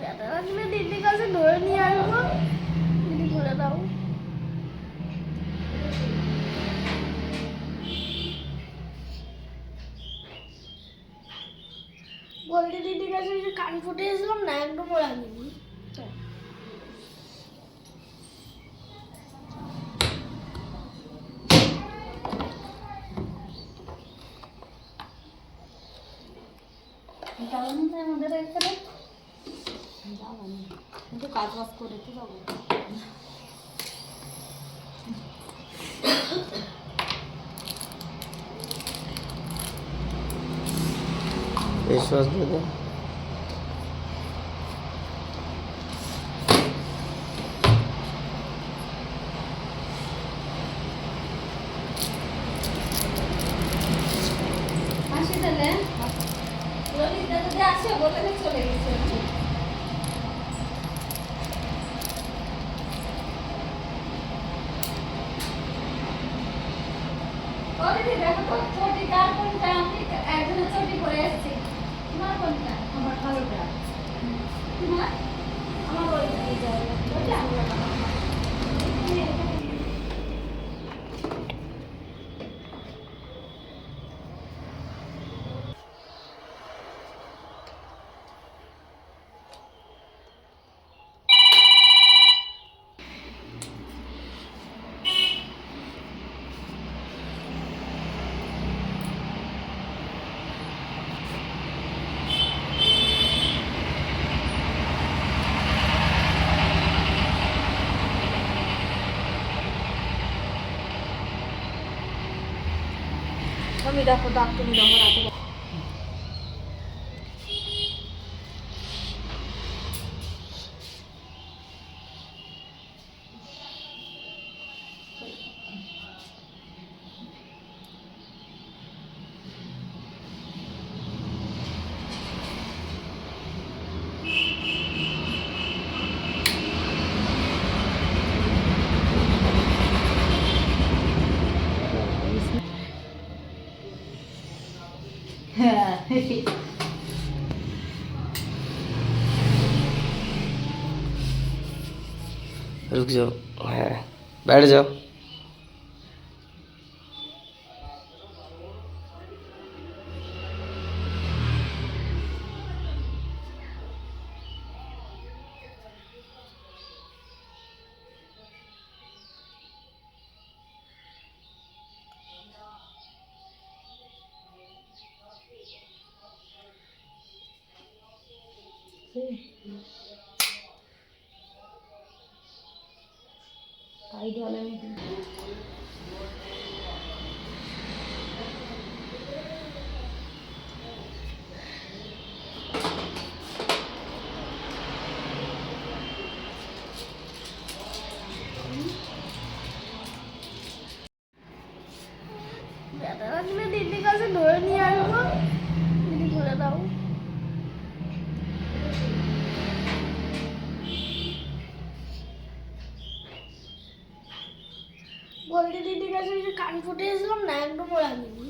ব্যথা লাগলে দিদির কাছে ধরে নিয়ে আসবো, দিদি করে দাও। বলতে দিদির কাছে কান ফুটে এসলাম না, একদমও লাগেনি। আমাদের এখানে যাবো না, কিন্তু কাজ বাজ করে তো যাবো। विश्वास दे दे। আসি তাহলে ললিতা যদি আসে বলে চলে গেছে। দেখো তো চটি কার কোনটা, আমি একজনের চটি পরে এসেছি। তোমার কোনটা? আমার ভালোটা। তোমার? আমার ওইটা। তুমি দেখো দাগ, তুমি দেখো রাতে। रुक जाओ, हाँ बैठ जाओ। आइडिया नहीं। ব্যথা লাগলে দিদির কাছে ধরে নিয়ে আসবো, দিদি করে দাও। বলতে দিদির কাছে কান ফুটে এসলাম না, একদমও লাগেনি।